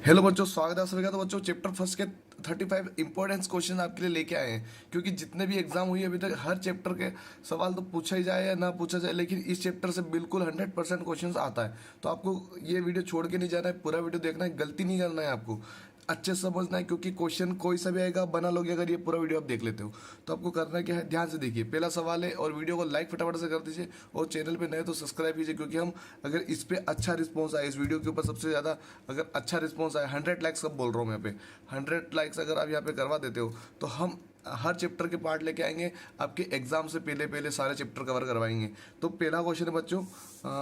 Hello बच्चों, स्वागत है आप सभी का। तो बच्चों चैप्टर फर्स्ट के 35 इंपॉर्टेंस क्वेश्चन आपके लिए लेके आए हैं, क्योंकि जितने भी एग्जाम हुई है अभी तक हर चैप्टर के सवाल तो पूछा ही जाए या ना पूछा जाए, लेकिन इस चैप्टर से बिल्कुल 100% क्वेश्चन आता है। तो आपको ये वीडियो छोड़ के नहीं जाना है, पूरा वीडियो देखना है, गलती नहीं करना है, आपको अच्छे से समझना है, क्योंकि क्वेश्चन कोई सा भी आएगा बना लोगे अगर ये पूरा वीडियो आप देख लेते हो। तो आपको करना क्या है, ध्यान से देखिए। पहला सवाल है और वीडियो को लाइक फटाफट से कर दीजिए, और चैनल पे नए तो सब्सक्राइब कीजिए, क्योंकि हम अगर इस पे अच्छा रिस्पॉन्स आए, इस वीडियो के ऊपर सबसे ज़्यादा अगर अच्छा रिस्पॉन्स आए, 100 लाइक्स कब बोल रहा हूँ मैं, यहाँ पे 100 लाइक्स अगर आप यहाँ पे करवा देते हो तो हम हर चैप्टर के पार्ट लेके आएंगे, आपके एग्जाम से पहले पहले सारे चैप्टर कवर करवाएंगे। तो पहला क्वेश्चन है बच्चों,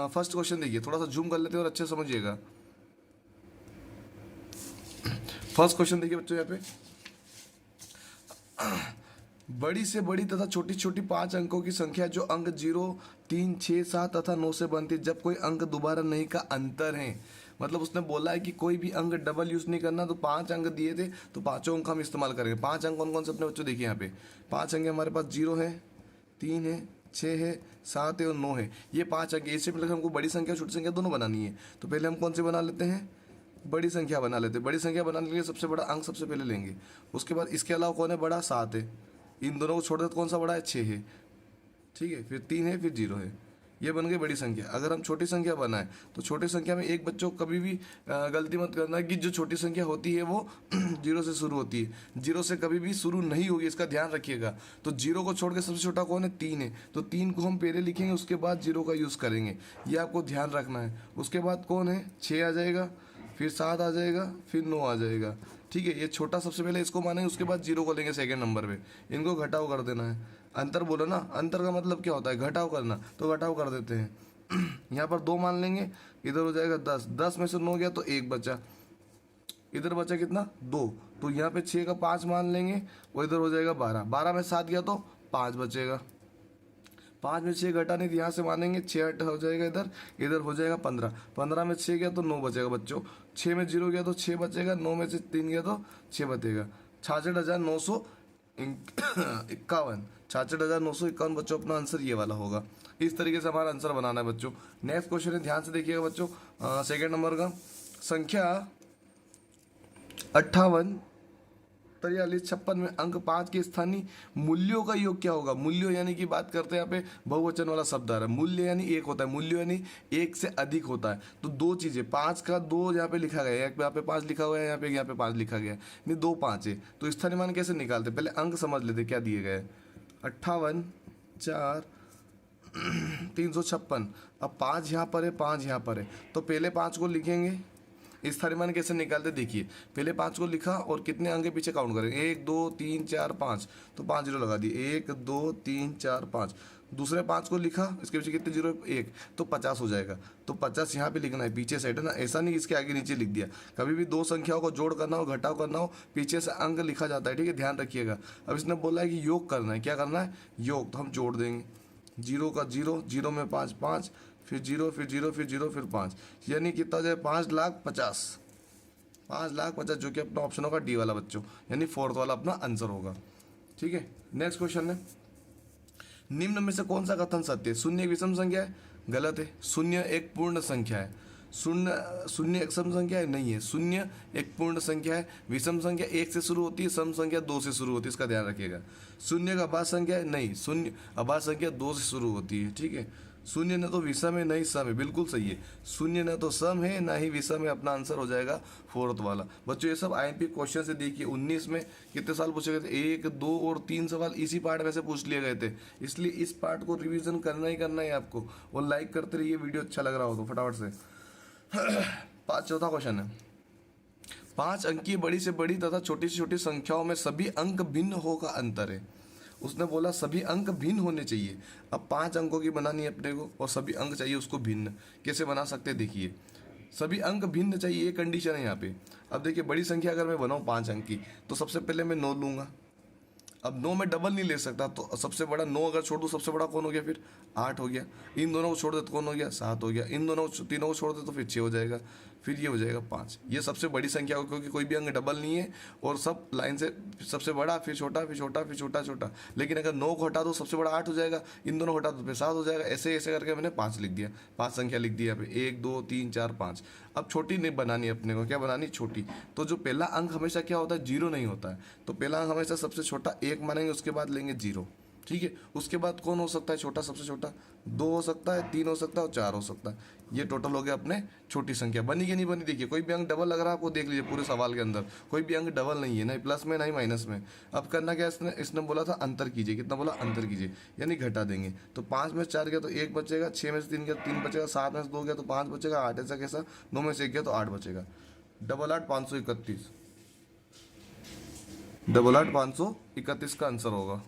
फर्स्ट क्वेश्चन देखिए, थोड़ा सा जूम कर लेते हैं और अच्छे से समझिएगा। फर्स्ट क्वेश्चन देखिए बच्चों, यहाँ पे बड़ी से बड़ी तथा छोटी छोटी 5 अंकों की संख्या जो अंक 0, 3, 6, 7 तथा 9 से बनती है जब कोई अंक दोबारा नहीं का अंतर है। मतलब उसने बोला है कि कोई भी अंक डबल यूज नहीं करना। तो 5 अंक दिए थे तो पांचों अंक हम इस्तेमाल करेंगे। 5 अंक कौन कौन से अपने बच्चों देखिए, यहाँ पे 5 अंक हमारे पास 0 है, 3 है, 6 है, 7 है और 9 है। ये 5 अंक है। इससे मतलब हमको बड़ी संख्या छोटी संख्या दोनों बनानी है। तो पहले हम कौन से बना लेते हैं, बड़ी संख्या बना लेते हैं। बड़ी संख्या बनाने के लिए सबसे बड़ा अंक सबसे पहले लेंगे। उसके बाद इसके अलावा कौन है बड़ा, 7 है। इन दोनों को छोड़ देते कौन सा बड़ा है, 6 है। ठीक है, फिर 3 है, फिर 0 है। ये बन गई बड़ी संख्या। अगर हम छोटी संख्या बनाए तो छोटी संख्या में एक बच्चों को कभी भी गलती मत करना कि जो छोटी संख्या होती है वो 0 से शुरू होती है। 0 से कभी भी शुरू नहीं होगी, इसका ध्यान रखिएगा। तो 0 को छोड़ के सबसे छोटा कौन है, 3 है। तो 3 को हम पहले लिखेंगे, उसके बाद 0 का यूज़ करेंगे। ये आपको ध्यान रखना है। उसके बाद कौन है, 6 आ जाएगा, फिर 7 आ जाएगा, फिर 9 आ जाएगा। ठीक है, ये छोटा सबसे पहले इसको मानेंगे, उसके बाद 0 को लेंगे सेकंड नंबर पे। इनको घटाव कर देना है। अंतर बोलो ना, अंतर का मतलब क्या होता है, घटाव करना। तो घटाव कर देते हैं। यहाँ पर 2 मान लेंगे, इधर हो जाएगा 10, 10 में से 9 गया तो 1 बचा, इधर बचा कितना, 2। तो यहाँ पे 6 का 5 मान लेंगे, वो इधर हो जाएगा 12, 12 में 7 गया तो 5 बचेगा। 5 में 6 घटाने तो यहाँ से मानेंगे, 6 हट हो जाएगा, इधर इधर हो जाएगा 15, 15 में 6 गया तो 9 बचेगा बच्चों। 6 में 0 गया तो 6 बचेगा, 9 में से 3 गया तो 6 बचेगा। 66,951, 66,951 बच्चों, अपना आंसर ये वाला होगा। इस तरीके से हमारा आंसर बनाना है बच्चों। नेक्स्ट क्वेश्चन है, ध्यान से देखिएगा बच्चों। सेकेंड नंबर का संख्या 58, 43, 56 में अंक 5 के स्थानीय मूल्यों का योग क्या होगा। मूल्यों यानी कि बात करते हैं, यहाँ पे बहुवचन वाला शब्द आ रहा है। मूल्य यानी एक होता है, मूल्य यानी एक से अधिक होता है। तो दो चीजें, 5 का 2 यहाँ पे लिखा गया है, यहाँ पे 5 लिखा हुआ है, यहाँ पे 5 लिखा गया है, नहीं 2 5 है। तो स्थानीय मान कैसे निकालते, पहले अंक समझ लेते क्या दिए गए। 58, 4, 356। अब 5 यहाँ पर है, 5 यहाँ पर है, तो पहले 5 को लिखेंगे। स्थानीय मान कैसे निकालते देखिए, पहले 5 को लिखा और कितने अंक पीछे काउंट करें, 1 2 3 4 5, तो 5 जीरो लगा दिए, 1 2 3 4 5। दूसरे 5 को लिखा, इसके पीछे कितने जीरो, 1, तो 50 हो जाएगा। तो 50 यहाँ पे लिखना है, पीछे साइड है ना, ऐसा नहीं इसके आगे नीचे लिख दिया। कभी भी दो संख्याओं को जोड़ करना हो, घटाव करना हो, पीछे से अंक लिखा जाता है। ठीक है, ध्यान रखिएगा। अब इसने बोला है कि योग करना है, क्या करना है, योग। तो हम जोड़ देंगे, 0 का 0, 0 में 5 5, फिर 0, फिर 0, फिर 0, फिर 5, यानी कितना हो जाए, 5,50,000, 5,50,000, जो कि अपना ऑप्शन होगा डी वाला बच्चों, यानी फोर्थ वाला अपना आंसर होगा। ठीक है, नेक्स्ट क्वेश्चन है, निम्न में से कौन सा कथन सत्य है। शून्य एक विषम संख्या है, गलत है। शून्य एक पूर्ण संख्या है, शून्य शून्य एक सम संख्या है, नहीं है। शून्य एक पूर्ण संख्या है। विषम संख्या 1 से शुरू होती है, सम संख्या 2 से शुरू होती है, इसका ध्यान रखिएगा। शून्य का अभाज्य संख्या है, नहीं। शून्य अभाज्य संख्या 2 से शुरू होती है। ठीक है, शून्य न तो विषम है, नहीं सम है, बिल्कुल सही है। शून्य न तो सम है, ना ही विषम है, अपना आंसर हो जाएगा फोर्थ वाला। बच्चों ये सब आईएमपी क्वेश्चन से देखिए, 19 में कितने साल पूछे गए थे, 1 2 और 3 सवाल इसी पार्ट में से पूछ लिए गए थे। इसलिए इस पार्ट को रिवीजन करना ही करना है आपको, और लाइक करते रहिए, वीडियो अच्छा लग रहा हो तो फटाफट से। चौथा क्वेश्चन है, 5 अंकीय बड़ी से बड़ी तथा छोटी से छोटी संख्याओं में सभी अंक भिन्न हो का अंतर है। उसने बोला सभी अंक भिन्न होने चाहिए। अब 5 अंकों की बनानी है अपने को, और सभी अंक चाहिए उसको भिन्न। कैसे बना सकते हैं देखिए, सभी अंक भिन्न चाहिए, ये कंडीशन है यहाँ पे। अब देखिए, बड़ी संख्या अगर मैं बनाऊँ 5 अंक की, तो सबसे पहले मैं 9 लूंगा। अब 9 में डबल नहीं ले सकता, तो सबसे बड़ा 9 अगर छोड़ दूँ, सबसे बड़ा कौन हो गया, फिर 8 हो गया। इन दोनों को छोड़ दे तो कौन हो गया, 7 हो गया। इन दोनों को, तीनों को छोड़ दे तो फिर 6 हो जाएगा। फिर ये हो जाएगा 5। ये सबसे बड़ी संख्या होगी क्योंकि कोई भी अंक डबल नहीं है और सब लाइन से सबसे बड़ा फिर छोटा फिर छोटा फिर छोटा छोटा। लेकिन अगर 9 को हटा दो सबसे बड़ा 8 हो जाएगा, इन दोनों को हटा दो फिर 7 हो जाएगा। ऐसे ऐसे करके मैंने 5 लिख दिया, 5 संख्या लिख दी यहाँ पे, 1 2 3 4 5। अब छोटी नहीं बनानी है अपने को, क्या बनानी, छोटी। तो जो पहला अंक हमेशा क्या होता है, 0 नहीं होता है। तो पहला अंक हमेशा सबसे छोटा 1 मानेंगे, उसके बाद लेंगे 0, ठीक है। उसके बाद कौन हो सकता है छोटा, सबसे छोटा 2 हो सकता है, 3 हो सकता है और 4 हो सकता है। ये टोटल हो गया अपने छोटी संख्या। बनी कि नहीं बनी, देखिए कोई भी अंक डबल लग रहा है आपको, देख लीजिए पूरे सवाल के अंदर कोई भी अंक डबल नहीं है, ना प्लस में ना ही माइनस में। अब करना क्या, इसने बोला था अंतर कीजिए, कितना बोला, अंतर कीजिए, यानी घटा देंगे। तो 5 में से 4 गया तो 1 बचेगा, 6 में से 3 गया तो 3 बचेगा, 7 में से 2 गया तो 5 बचेगा, 8 ऐसा कैसा, 9 में से 1 गया तो 8 बचेगा। 8 531, 8 531 का आंसर होगा,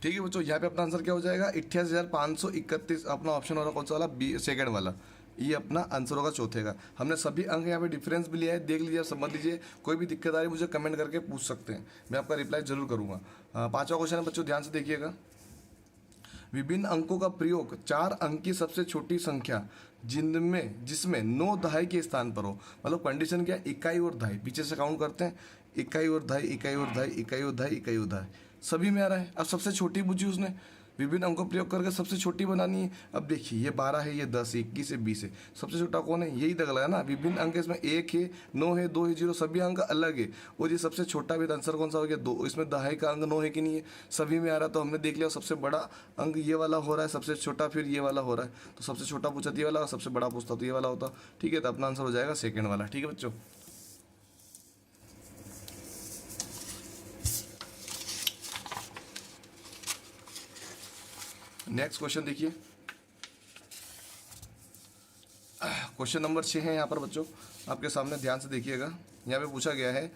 ठीक है बच्चों। यहाँ पे अपना आंसर क्या हो जाएगा, 88,531। अपना ऑप्शन हो रहा कौन सा वाला, बी, सेकंड वाला, ये अपना आंसर होगा चौथे का। हमने सभी अंक यहाँ पे डिफरेंस भी लिया है, देख लीजिए, समझ लीजिए। कोई भी दिक्कत आ रही है मुझे कमेंट करके पूछ सकते हैं, मैं आपका रिप्लाई जरूर करूँगा। 5वां क्वेश्चन है बच्चों, ध्यान से देखिएगा। विभिन्न अंकों का प्रयोग 4 अंक की सबसे छोटी संख्या जिसमें 9 दहाई के स्थान पर हो। मतलब कंडीशन क्या, इकाई और दहाई, पीछे से काउंट करते हैं, इकाई और दहाई, इकाई और दहाई, इकाई और दहाई, इकाई और दहाई, सभी में आ रहा है। अब सबसे छोटी पूछी उसने, विभिन्न अंकों प्रयोग करके सबसे छोटी बनानी है। अब देखिए ये 12 है, ये 10 है, 21 है, 20 है, सबसे छोटा कौन है, यही दग लगा ना। विभिन्न अंक इसमें 1 है, 9 है, 2 है, 0, सभी अंक अलग है। और ये सबसे छोटा भी आंसर कौन सा हो गया, 2। इसमें दहाई का अंक 9 है कि नहीं है, सभी में आ रहा है। तो हमने देख लिया सबसे बड़ा अंक ये वाला हो रहा है, सबसे छोटा फिर ये वाला हो रहा है। तो सबसे छोटा पूछा तो ये वाला, सबसे बड़ा पूछता तो ये वाला होता, ठीक है। तो अपना आंसर हो जाएगा सेकेंड वाला, ठीक है बच्चों। नेक्स्ट क्वेश्चन देखिए, क्वेश्चन नंबर 6 है यहाँ पर बच्चों आपके सामने, ध्यान से देखिएगा। यहाँ पे पूछा गया है,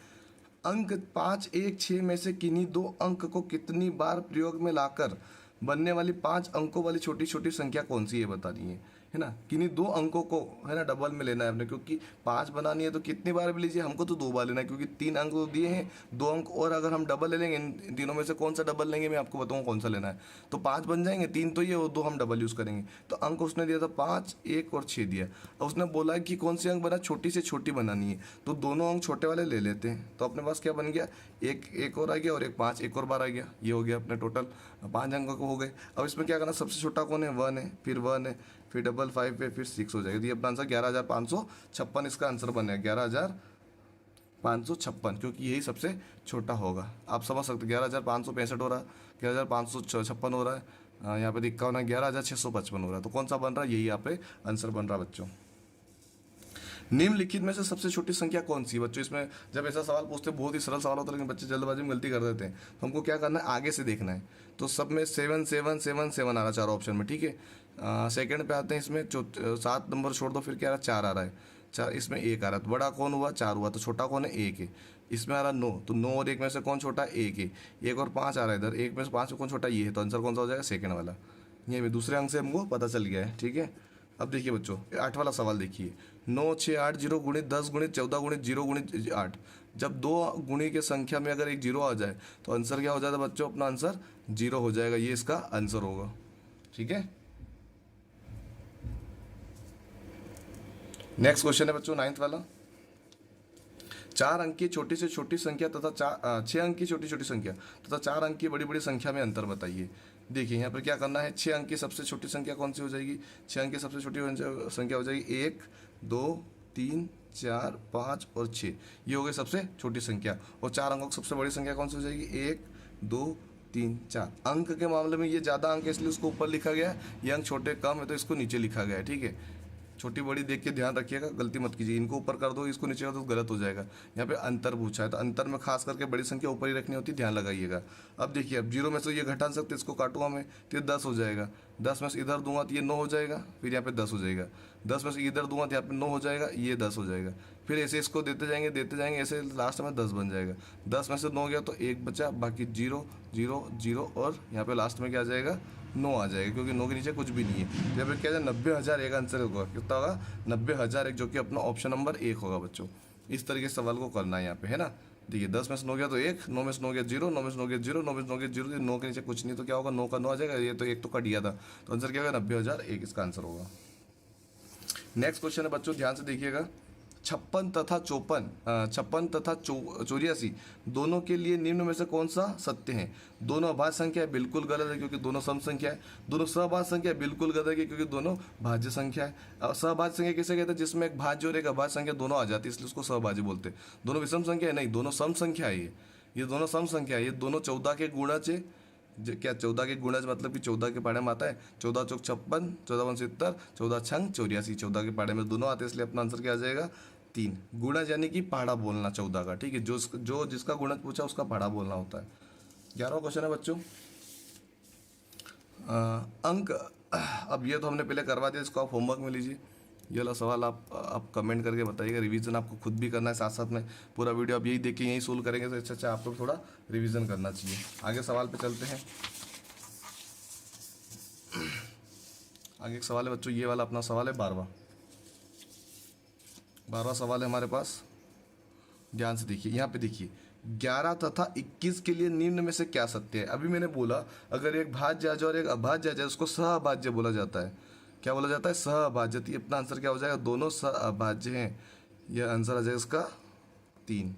अंक 5 1 6 में से किन्हीं 2 अंक को कितनी बार प्रयोग में लाकर बनने वाली 5 अंकों वाली छोटी छोटी संख्या कौन सी है बतानी है ना। किन्हीं 2 अंकों को है ना डबल में लेना है आपने, क्योंकि 5 बनानी है तो कितनी बार भी लीजिए, हमको तो 2 बार लेना है क्योंकि 3 अंक तो दिए हैं, 2 अंक और अगर हम डबल ले लेंगे, इन तीनों में से कौन सा डबल लेंगे मैं आपको बताऊंगा कौन सा लेना है। तो 5 बन जाएंगे, 3 तो ये और 2 हम डबल यूज़ करेंगे। तो अंक उसने दिया था 5 1 और 6 दिया। अब उसने बोला है कि कौन सी अंक बना, छोटी से छोटी बनानी है, तो दोनों अंक छोटे वाले ले लेते हैं। तो अपने पास क्या बन गया, एक और आ गया और एक 5 एक और बार आ गया, ये हो गया अपने टोटल 5 अंक हो गए। अब इसमें क्या करना, सबसे छोटा कौन है, 1 है, फिर 1 है, फिर 5 है, फिर 6 हो जाएगा। तो ये अपना आंसर 11,556 इसका आंसर बनेगा, 11,556, क्योंकि यही सबसे छोटा होगा। आप समझ सकते, 11,565 हो रहा है, 11,556 हो रहा है, यहाँ पे 51 है, 11,655 हो रहा है। तो कौन सा बन रहा है, यही यहाँ पे आंसर बन रहा है बच्चों। निम्नलिखित में से सबसे छोटी संख्या कौन सी है बच्चों। इसमें जब ऐसा सवाल पूछते हैं बहुत ही सरल सवाल होता है, लेकिन बच्चे जल्दबाजी में गलती कर देते हैं। तो हमको क्या करना है, आगे से देखना है। तो सब में 7 7 7 7 आ रहा है चारों ऑप्शन में, ठीक है। सेकंड पे आते हैं, इसमें 7 नंबर छोड़ दो, फिर क्या आ रहा है, 4 आ रहा है, 4, इसमें 1 आ रहा है। तो बड़ा कौन हुआ, 4 हुआ, तो छोटा कौन है, 1 है। इसमें आ रहा 9, तो 9 और 1 में से कौन छोटा, 1 है। 1 और 5 आ रहा है इधर, 1 में से 5 में कौन छोटा, ये है। तो आंसर कौन सा हो जाएगा, सेकंड वाला। ये भी दूसरे अंक से हमको पता चल गया है, ठीक है। अब देखिए बच्चों 8 वाला सवाल देखिए, 9 6 8 0 गुणित 10 गुणित 14 गुणित 0 गुणित 8। जब 2 गुणी के संख्या में अगर एक 0 आ जाए तो आंसर क्या हो जाता है बच्चों, अपना आंसर 0 हो जाएगा। ये इसका आंसर होगा, ठीक है। नेक्स्ट क्वेश्चन है बच्चों 9th वाला, 4 अंक की छोटी से छोटी संख्या तथा 6 अंक की छोटी छोटी संख्या तथा 4 अंक की बड़ी बड़ी संख्या में अंतर बताइए। देखिए यहाँ पर क्या करना है, 6 अंक की सबसे छोटी संख्या कौन सी हो जाएगी, 6 अंक की सबसे छोटी संख्या हो जाएगी 1 2 3 4 5 और 6, ये हो गई सबसे छोटी संख्या। और 4 अंकों की सबसे बड़ी संख्या कौन सी हो जाएगी, 1 2 3 4। अंक के मामले में ये ज़्यादा अंक है इसलिए उसको ऊपर लिखा गया है, ये अंक छोटे कम है तो इसको नीचे लिखा गया है, ठीक है। छोटी बड़ी देख के ध्यान रखिएगा, गलती मत कीजिए, इनको ऊपर कर दो इसको नीचे कर दो तो गलत हो जाएगा। यहाँ पे अंतर पूछा है तो अंतर में खास करके बड़ी संख्या ऊपर ही रखनी होती है, ध्यान लगाइएगा। अब देखिए, अब 0 में से ये घटा सकते, इसको काटूंगा मैं तो ये 10 हो जाएगा, 10 में से इधर दूंगा तो ये 9 हो जाएगा, फिर यहाँ पे 10 हो जाएगा, 10 में से इधर दूंगा तो यहाँ पे 9 हो जाएगा, ये 10 हो जाएगा, फिर ऐसे इसको देते जाएंगे ऐसे लास्ट में 10 बन जाएगा। 10 में से 9 गया तो 1 बचा, बाकी 0 0 0 और यहाँ पे लास्ट में क्या आ जाएगा, 9 आ जाएगा, क्योंकि 9 के नीचे कुछ भी नहीं है। यहाँ पे क्या है, 90,001 आंसर होगा, कितना होगा 90,001, जो कि अपना ऑप्शन नंबर 1 होगा बच्चों। इस तरीके से सवाल को करना है यहाँ पे, है ना। देखिए 10 में से 9 गया तो 1, 9 में से 9 गया 0, 9 में से 9 गया 0, 9 में से 9 गया 0, 9 के नीचे कुछ नहीं तो क्या होगा, 9 का 9 आ जाएगा, ये तो 1 तो कट गया था, तो आंसर क्या होगा 90,001 इसका आंसर होगा। नेक्स्ट क्वेश्चन है बच्चों, ध्यान से देखिएगा। 56 तथा 84 दोनों के लिए निम्न में से कौन सा सत्य है? दोनों अभाज्य संख्या है, बिल्कुल गलत है क्योंकि दोनों सम संख्या है। दोनों सहभाज्य संख्या है, बिल्कुल गलत है क्योंकि दोनों भाज्य संख्या है। अब सहभाज्य संख्या किसे कहते हैं? जिसमें एक भाज्य और एक अभाज्य संख्या दोनों आ जाती है, इसलिए उसको सहभाज्य बोलते हैं। दोनों विषम संख्या है? नहीं, दोनों सम संख्या है। ये दोनों सम संख्या है। ये दोनों 14 के गुणज है। क्या 14 के गुणज मतलब कि 14 के पाड़े में आता है? 14 चौक 56, 14 पंच 70, 14 छंग 84। 14 के पाड़े में दोनों आते हैं, इसलिए अपना आंसर क्या आ जाएगा? 3। गुणज यानी कि पहाड़ा बोलना 14 का, ठीक है। जो जिसका गुणज पूछा उसका पहाड़ा बोलना होता है। 11वां क्वेश्चन है बच्चों, अंक। अब ये तो हमने पहले करवा दिया, इसको आप होमवर्क में लीजिए। ये वाला सवाल आप कमेंट करके बताइएगा। रिवीजन आपको खुद भी करना है, साथ साथ में पूरा वीडियो आप यही देखिए, यही सोल्व करेंगे तो अच्छा आपको थोड़ा रिवीजन करना चाहिए। आगे सवाल पे चलते हैं। आगे एक सवाल है बच्चों, ये वाला अपना सवाल है 12वां सवाल है हमारे पास। ध्यान से देखिए, यहाँ पे देखिए 11 तथा 21 के लिए निम्न में से क्या सत्य है? अभी मैंने बोला अगर एक भाज्य आ जाए और एक अभाज्य आ जाए उसको सहअभाज्य बोला जाता है। क्या बोला जाता है? सहअभाज्य। तो अपना आंसर क्या हो जाएगा? दोनों सहअभाज्य हैं। यह आंसर आ जाएगा इसका 3,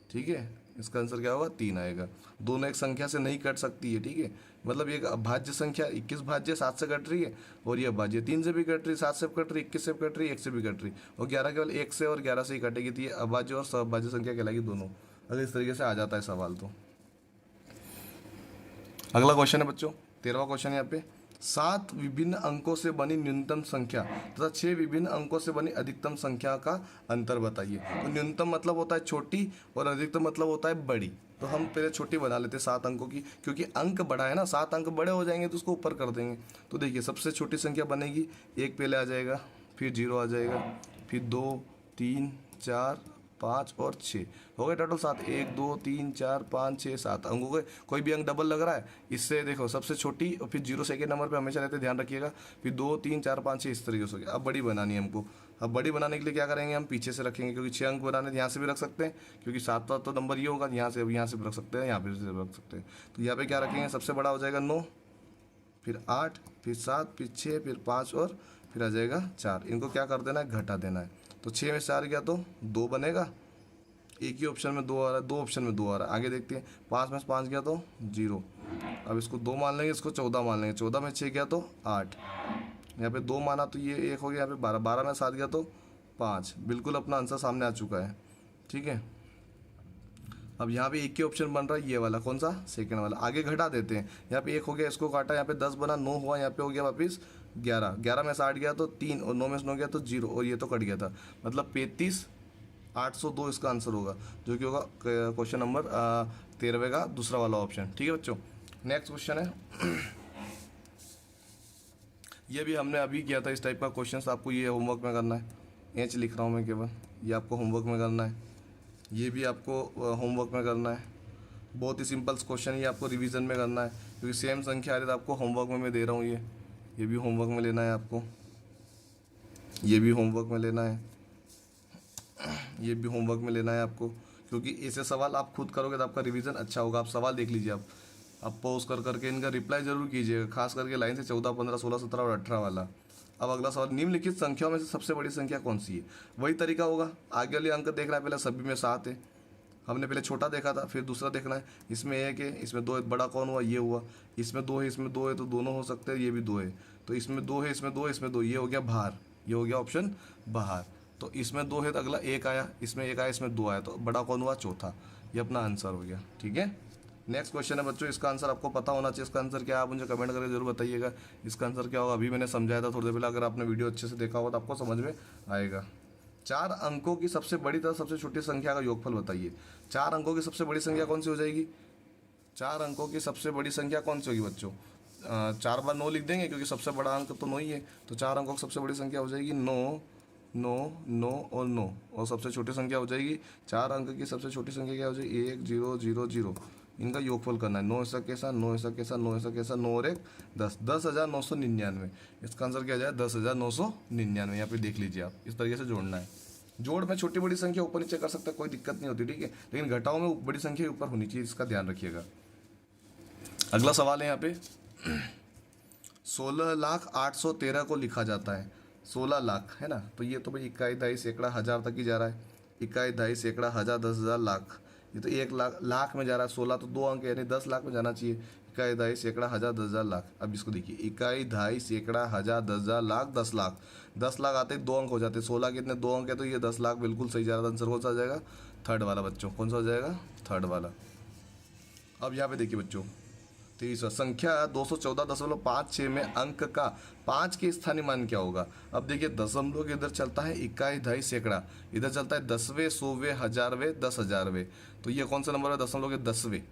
ठीक है। इसका आंसर क्या होगा? 3 आएगा। दोनों एक संख्या से नहीं कट सकती है, ठीक है। मतलब एक अभाज्य संख्या 21 भाज्य 7 से कट रही है, और ये अभाज्य 3 से भी कट रही, 7 से कट रही, 21 से कट रही, 1 से भी कट रही, और 11 केवल 1 से और 11 से ही कटेगी। तो ये अभाज्य और सहअभाज्य संख्या कहलाएगी दोनों, अगर इस तरीके से आ जाता है सवाल तो। अगला क्वेश्चन है बच्चों, 13वां क्वेश्चन है यहाँ पे। 7 विभिन्न अंकों से बनी न्यूनतम संख्या तथा 6 विभिन्न अंकों से बनी अधिकतम संख्या का अंतर बताइए। तो न्यूनतम मतलब होता है छोटी और अधिकतम मतलब होता है बड़ी। तो हम पहले छोटी बना लेते हैं 7 अंकों की, क्योंकि अंक बड़ा है ना, 7 अंक बड़े हो जाएंगे तो उसको ऊपर कर देंगे। तो देखिए सबसे छोटी संख्या बनेगी 1 पहले आ जाएगा, फिर 0 आ जाएगा, फिर 2, 3, 4, 5 और 6 हो गए टोटल 7। 1, 2, 3, 4, 5, 6, 7 अंक हो गए। कोई भी अंक डबल लग रहा है, इससे देखो सबसे छोटी और फिर 0 सेकेंड नंबर पे हमेशा रहते, ध्यान रखिएगा। फिर 2, 3, 4, 5, 6 इस तरीके से हो गया। अब बड़ी बनानी है हमको। अब बड़ी बनाने के लिए क्या करेंगे? हम पीछे से रखेंगे, क्योंकि 6 अंक बनाने यहाँ से भी रख सकते हैं, क्योंकि 7 तो नंबर ये होगा, यहाँ से भी रख सकते हैं, यहाँ पे से रख सकते हैं। तो यहाँ पे क्या रखेंगे? सबसे बड़ा हो जाएगा 9, फिर 8, फिर 7, फिर 6, फिर 5 और फिर आ जाएगा 4। इनको क्या कर देना है? घटा देना है। तो 6 में 4 गया तो 2 बनेगा। एक ही ऑप्शन में 2 आ रहा है, 2 ऑप्शन में 2 आ रहा है। आगे देखते हैं, 5 में 5 गया तो 0। अब इसको 2 मान लेंगे, इसको 14 मान लेंगे। 14 में 6 गया तो 8। यहाँ पे 2 माना तो ये 1 हो गया। यहाँ पे 12, 12 में 7 गया तो 5। बिल्कुल अपना आंसर सामने आ चुका है, ठीक है। अब यहाँ पे एक ही ऑप्शन बन रहा है, ये वाला। कौन सा? सेकंड वाला। आगे घटा देते हैं। यहाँ पे 1 हो गया, इसको काटा, यहाँ पे 10 बना, 9 हुआ, यहाँ पे हो गया वापस 11। 11 में 60 गया तो 3, और 9 में 9 गया तो 0, और ये तो कट गया था। मतलब 35, 802 इसका आंसर होगा, जो कि होगा क्वेश्चन नंबर 13वें का दूसरा वाला ऑप्शन, ठीक है बच्चों। नेक्स्ट क्वेश्चन है, ये भी हमने अभी किया था। इस टाइप का क्वेश्चन आपको ये होमवर्क में करना है। एच लिख रहा हूँ मैं केवल, ये आपको होमवर्क में करना है। ये भी आपको होमवर्क में करना है। बहुत ही सिंपल क्वेश्चन, ये आपको रिवीजन में करना है, क्योंकि सेम संख्या आ रही है तो आपको होमवर्क में मैं दे रहा हूँ। ये भी होमवर्क में लेना है आपको, ये भी होमवर्क में लेना है, ये भी होमवर्क में लेना है आपको, क्योंकि ऐसे सवाल आप खुद करोगे तो आपका रिवीजन अच्छा होगा। आप सवाल देख लीजिए, आप पॉज कर करके इनका रिप्लाई जरूर कीजिएगा, खास करके लाइन से 14, 15, 16, 17 और 18 वाला। अब अगला सवाल, निम्नलिखित संख्याओं में से सबसे बड़ी संख्या कौन सी है? वही तरीका होगा, आगे वाले अंक देखना है। पहले सभी में 7 है, हमने पहले छोटा देखा था, फिर दूसरा देखना है। इसमें 1 है, इसमें 2 है, बड़ा कौन हुआ? ये हुआ। इसमें 2 है, इसमें 2 है, तो दोनों हो सकते हैं। ये भी 2 है, तो इसमें 2 है, इसमें 2 है, इसमें 2, ये हो गया बाहर, ये हो गया ऑप्शन बाहर। तो इसमें 2 है तो अगला 1 आया, इसमें 1 आया, इसमें 2 आया, तो बड़ा कौन हुआ? चौथा। ये अपना आंसर हो गया, ठीक है। नेक्स्ट क्वेश्चन है बच्चों, इसका आंसर आपको पता होना चाहिए। इसका आंसर क्या है आप मुझे कमेंट करके जरूर बताइएगा। इसका आंसर क्या होगा? अभी मैंने समझाया था थोड़ी देर पहले, अगर आपने वीडियो अच्छे से देखा होगा तो आपको समझ में आएगा। 4 अंकों की सबसे बड़ी तथा सबसे छोटी संख्या का योगफल बताइए। 4 अंकों की सबसे बड़ी संख्या कौन सी हो जाएगी? 4 अंकों की सबसे बड़ी संख्या कौन सी होगी बच्चों? 4 बार 9 लिख देंगे, क्योंकि सबसे बड़ा अंक तो 9 ही है। तो 4 अंकों की सबसे बड़ी संख्या हो जाएगी 9, 9, 9 और 9। और सबसे छोटी संख्या हो जाएगी, 4 अंक की सबसे छोटी संख्या क्या हो जाएगी? 1, 0, 0, 0। इनका योगफल करना है। 9 ऐसा कैसा, 9 ऐसा कैसा, 9 ऐसा कैसा, 9 और 1 10, 10,999। इसका आंसर क्या जाए? 10,999। यहाँ पे देख लीजिए आप, इस तरीके से जोड़ना है। जोड़ में छोटी बड़ी संख्या ऊपर नीचे कर सकते हैं, कोई दिक्कत नहीं होती, ठीक है। लेकिन घटाओं में बड़ी संख्या ऊपर होनी चाहिए, इसका ध्यान रखिएगा। अगला सवाल है यहाँ पे, 16,08,13 को लिखा जाता है 16 लाख है ना। तो ये तो भाई इकाई दहाई सैकड़ा हज़ार तक ही जा रहा है। इकाई दहाई सैकड़ा हज़ार 10,000 लाख, ये तो 1 लाख लाख में जा रहा है। 16 तो 2 अंक है, यानी 10 लाख में जाना चाहिए। इकाई दहाई सैकड़ा हज़ार 10,000 लाख। अब इसको देखिए, इकाई दहाई सैकड़ा हज़ार 10,000 लाख 10 लाख। 10 लाख आते ही 2 अंक हो जाते हैं। 16 के इतने 2 अंक है, तो ये 10 लाख बिल्कुल सही जा रहा है। आंसर कौन सा आ जाएगा? थर्ड वाला बच्चों। कौन सा हो जाएगा? थर्ड वाला। अब यहाँ पे देखिए बच्चों, 23वां संख्या 214.56 में अंक का 5 के स्थानीय मान क्या होगा? अब देखिए, दशमलव के इधर चलता है इकाई दहाई सैकड़ा, इधर चलता है दसवें, सौवें, हजारवें, 10,000वें। तो ये कौन सा नंबर है? दशमलव के 10वें।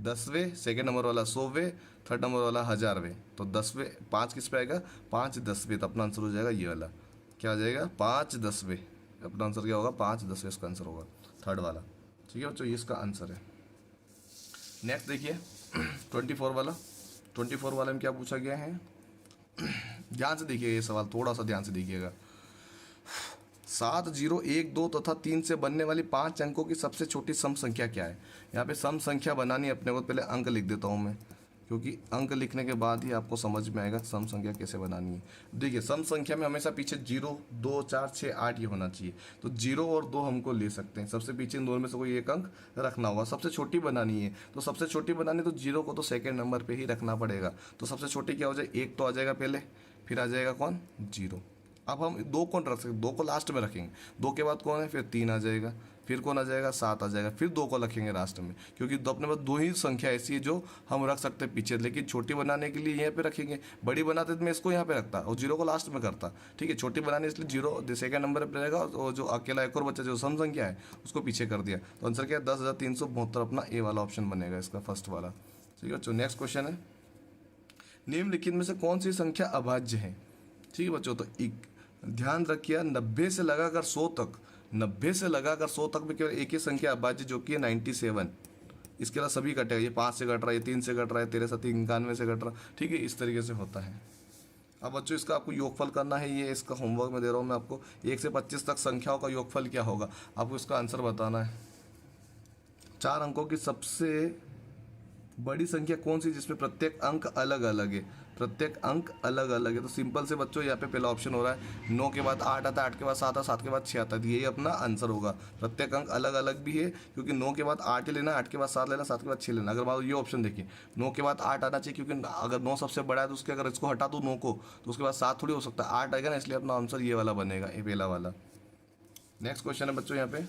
10वें सेकेंड नंबर वाला 100वें, थर्ड नंबर वाला हजारवें। तो 10वें 5 किस पे आएगा? 5 10वें। तो अपना आंसर हो जाएगा ये वाला। क्या आ जाएगा? 5 10वें। अपना आंसर क्या होगा? 5 10वें इसका आंसर होगा, थर्ड वाला। ठीक है बच्चों, ये इसका आंसर है। नेक्स्ट देखिए 24 वाला। 24 वाले में क्या पूछा गया है? ध्यान से देखिए, ये सवाल थोड़ा सा ध्यान से देखिएगा। 7 0 1 2 तथा 3 से बनने वाली 5 अंकों की सबसे छोटी सम संख्या क्या है? यहाँ पे सम संख्या बनानी है अपने को। पहले अंक लिख देता हूँ मैं, क्योंकि अंक लिखने के बाद ही आपको समझ में आएगा सम संख्या कैसे बनानी है। देखिए, सम संख्या में हमेशा पीछे 0 2 4 6 8 ये होना चाहिए। तो 0 और 2 हमको ले सकते हैं। सबसे पीछे इन दोनों में से कोई एक अंक रखना होगा। सबसे छोटी बनानी है, तो सबसे छोटी बनानी है तो 0 को तो सेकेंड नंबर पे ही रखना पड़ेगा। तो सबसे छोटी क्या हो जाए? 1 तो आ जाएगा पहले, फिर आ जाएगा कौन? 0। अब हम 2 कौन रख सकते? 2 को लास्ट में रखेंगे। 2 के बाद कौन है? फिर 3 आ जाएगा, फिर कौन आ जाएगा? 7 आ जाएगा, फिर 2 को रखेंगे लास्ट में, क्योंकि दो अपने पास 2 ही संख्या ऐसी है जो हम रख सकते हैं पीछे। लेकिन छोटी बनाने के लिए यहाँ पे रखेंगे, बड़ी बनाते तो मैं इसको यहाँ पे रखता और 0 को लास्ट में करता। ठीक है, छोटी बनाने इसलिए 0 सेकेंड नंबर पर रहेगा, और जो अकेला एक और बच्चा जो सम संख्या है उसको पीछे कर दिया। तो आंसर क्या है? 10,372। अपना ए वाला ऑप्शन बनेगा इसका, फर्स्ट वाला। ठीक है बच्चों, नेक्स्ट क्वेश्चन है, निम्नलिखित में से कौन सी संख्या अभाज्य है? ठीक है बच्चों, तो ध्यान रखिए, 90 से लगाकर 100 तक, 90 से लगाकर 100 तक में केवल एक ही संख्या अभाज्य, जो कि है 97। इसके अलावा सभी कटेगा। ये 5 से कट रहा है, ये 3 से कट रहा है, 13 7 91 से कट रहा है। ठीक है, इस तरीके से होता है। अब बच्चों, इसका आपको योगफल करना है। ये इसका होमवर्क में दे रहा हूँ मैं आपको। 1 से 25 तक संख्याओं का योगफल क्या होगा, आपको इसका आंसर बताना है। 4 अंकों की सबसे बड़ी संख्या कौन सी जिसमें प्रत्येक अंक अलग अलग है? प्रत्येक अंक अलग अलग है। तो सिंपल से बच्चों, यहाँ पे पहला ऑप्शन हो रहा है 9 के बाद 8 आता है, 8 के बाद 7 आता है, 7 के बाद 6 आता है। यही अपना आंसर होगा। प्रत्येक अंक अलग अलग भी है, क्योंकि 9 के बाद 8 ही लेना, 8 के बाद 7 लेना, 7 के बाद 6 लेना। अगर मान लो ये ऑप्शन देखिए, 9 के बाद 8 आना चाहिए, क्योंकि अगर 9 सबसे बड़ा है तो उसके अगर इसको हटा दूँ 9 को, तो उसके बाद 7 थोड़ी हो सकता है, 8 आएगा ना। इसलिए अपना आंसर ये वाला बनेगा, ये पहला वाला। नेक्स्ट क्वेश्चन है बच्चों, यहाँ पे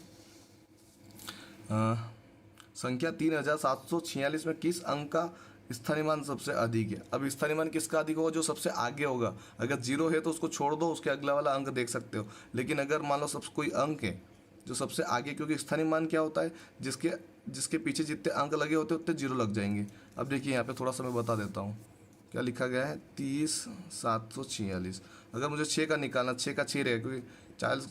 संख्या 3746 में किस अंक का स्थानीय मान सबसे अधिक है? अब स्थानीय मान किसका अधिक होगा? जो सबसे आगे होगा। अगर 0 है तो उसको छोड़ दो, उसके अगला वाला अंक देख सकते हो। लेकिन अगर मान लो सब कोई अंक है जो सबसे आगे, क्योंकि स्थानीय मान क्या होता है? जिसके पीछे जितने अंक लगे होते हैं उतने 0 लग जाएंगे। अब देखिए, यहाँ पे थोड़ा सा मैं बता देता हूँ क्या लिखा गया है। 30,746। अगर मुझे 6 का निकालना, 6 का 6 रहेगा, क्योंकि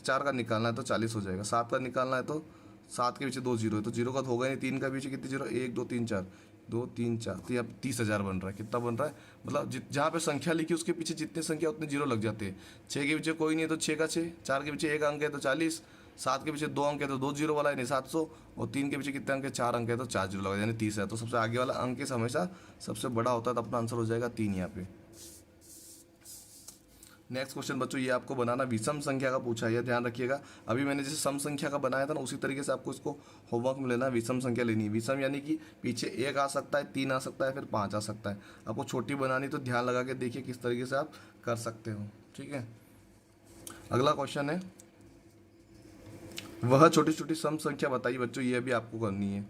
4 का निकालना है तो 40 हो जाएगा। 7 का निकालना है तो 7 के पीछे 2 0 है, तो 0 का तो होगा नहीं। 3 का पीछे कितने 0? 1 2 3 4, 2 3 4। तो यहाँ 30,000 बन रहा है। कितना बन रहा है? मतलब जहाँ पे संख्या लिखी उसके पीछे जितने संख्या उतने 0 लग जाते हैं। 6 के पीछे कोई नहीं है तो 6 का 6, 4 के पीछे 1 अंक है तो 40, 7 के पीछे 2 अंक है तो 2 0 वाला है नहीं 700, और 3 के पीछे कितने अंक है? 4 अंक है तो 4 0 लगा, यानी 30 है। तो सबसे आगे वाला अंक हमेशा सबसे बड़ा होता है, तो अपना आंसर हो जाएगा 3 यहाँ पे। नेक्स्ट क्वेश्चन बच्चों, ये आपको बनाना विषम संख्या का पूछा है, ध्यान रखिएगा। अभी मैंने जैसे सम संख्या का बनाया था ना, उसी तरीके से आपको इसको होमवर्क में लेना है। विषम संख्या लेनी है। विषम यानी कि पीछे 1 आ सकता है, 3 आ सकता है, फिर 5 आ सकता है। आपको छोटी बनानी तो ध्यान लगा के देखिए किस तरीके से आप कर सकते हो। ठीक है, अगला क्वेश्चन है, वह छोटी छोटी सम संख्या बताइए बच्चों। ये अभी आपको करनी है,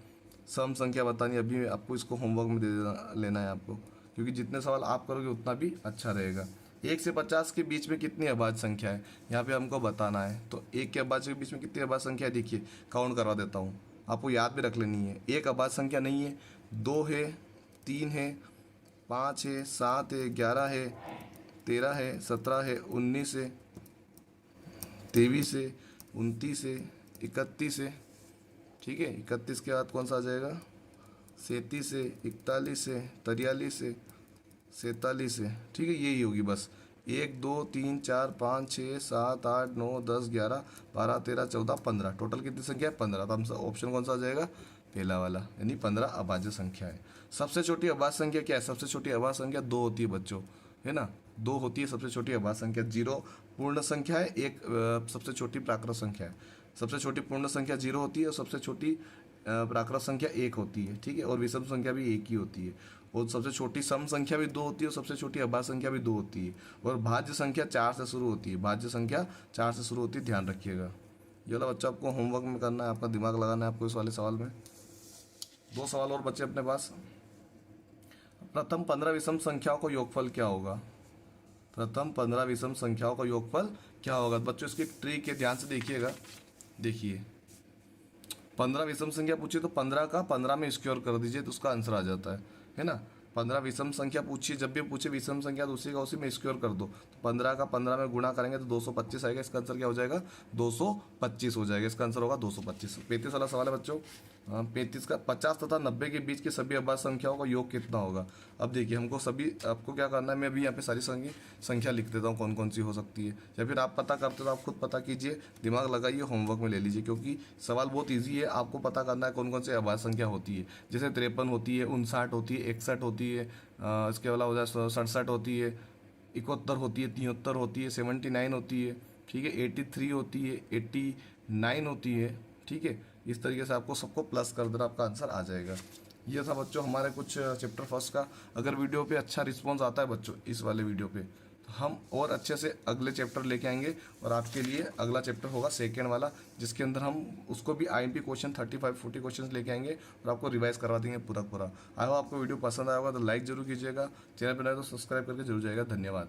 सम संख्या बतानी। अभी आपको इसको होमवर्क में दे लेना है आपको, क्योंकि जितने सवाल आप करोगे उतना भी अच्छा रहेगा। 1 से 50 के बीच में कितनी अभाज्य संख्या है, यहाँ पे हमको बताना है। तो 1 के अभाज्य के बीच में कितनी अभाज्य संख्या है, देखिए काउंट करवा देता हूँ, आपको याद भी रख लेनी है। 1 अभाज्य संख्या नहीं है, 2 है, 3 है, 5 है, 7 है, 11 है, 13 है, 17 है, 19 है, 23 है, 29 है, 31 है। ठीक है, 31 के बाद कौन सा आ जाएगा? 37 है, 41 है, 43 है, 47 है। ठीक है, यही होगी बस। 1 2 3 4 5 6 7 8 9 10 11 12 13 14 15, टोटल कितनी संख्या है? 15। तो हम ऑप्शन कौन सा आ जाएगा? पहला वाला, यानी 15 अभाज्य संख्या है। सबसे छोटी अभाज्य संख्या क्या है? सबसे छोटी अभाज्य संख्या 2 होती है बच्चों, है ना। 2 होती है सबसे छोटी अभाज्य संख्या, 0 पूर्ण संख्या है, 1 सबसे छोटी प्राकृत संख्या है। सबसे छोटी पूर्ण संख्या 0 होती है और सबसे छोटी प्राकृत संख्या 1 होती है, ठीक है। और विषम संख्या भी 1 ही होती है। और सबसे छोटी सम संख्या भी 2 होती है और सबसे छोटी अभाज्य संख्या भी 2 होती है। और भाज्य संख्या 4 से शुरू होती है, भाज्य संख्या 4 से शुरू होती है, ध्यान रखिएगा। ये वाला बच्चा आपको होमवर्क में करना है, आपका दिमाग लगाना है आपको इस वाले सवाल में। 2 सवाल और बच्चे अपने पास। प्रथम 15 विषम संख्याओं का योगफल क्या होगा? प्रथम 15 विषम संख्याओं का योगफल क्या होगा? बच्चों इसकी ट्रिक है, ध्यान से देखिएगा। देखिए 15 विषम संख्या पूछिए तो 15 का 15 में स्क्वायर कर दीजिए तो उसका आंसर आ जाता है ना। 15 विषम संख्या पूछिए, जब भी पूछे विषम संख्या तो उसी का उसी में स्क्वायर कर दो। तो 15 का 15 में गुणा करेंगे तो 225 आएगा। इसका आंसर क्या हो जाएगा? 225 हो जाएगा। इसका आंसर होगा 225। 35 वाला सवाल है बच्चों। 35 का 50 तथा 90 के बीच की सभी अभाज्य संख्याओं का योग कितना होगा? अब देखिए हमको सभी, आपको क्या करना है, मैं अभी यहाँ पे सारी संख्या लिख देता हूँ कौन कौन सी हो सकती है, या फिर आप पता करते हो तो आप खुद पता कीजिए, दिमाग लगाइए, होमवर्क में ले लीजिए, क्योंकि सवाल बहुत ईजी है। आपको पता करना है कौन कौन सी अभाज्य संख्या होती है। जैसे 53 होती है, 59 होती है, 61 होती है, इसके अलावा हो जाए 67 होती है, 71 होती है, 73 होती है, 79 होती है, ठीक है, 83 होती है, 89 होती है, ठीक है। इस तरीके से आपको सबको प्लस कर देना, आपका आंसर आ जाएगा। ये था बच्चों हमारे कुछ चैप्टर फर्स्ट का। अगर वीडियो पे अच्छा रिस्पॉन्स आता है बच्चों इस वाले वीडियो पे, तो हम और अच्छे से अगले चैप्टर लेके आएंगे। और आपके लिए अगला चैप्टर होगा सेकेंड वाला, जिसके अंदर हम उसको भी IMP क्वेश्चन 35-40 क्वेश्चन लेके आएंगे और आपको रिवाइज करवा देंगे पूरा। आई होप आपको वीडियो पसंद आया होगा तो लाइक जरूर कीजिएगा, चैनल पर नए तो सब्सक्राइब करके जरूर जाइएगा। धन्यवाद।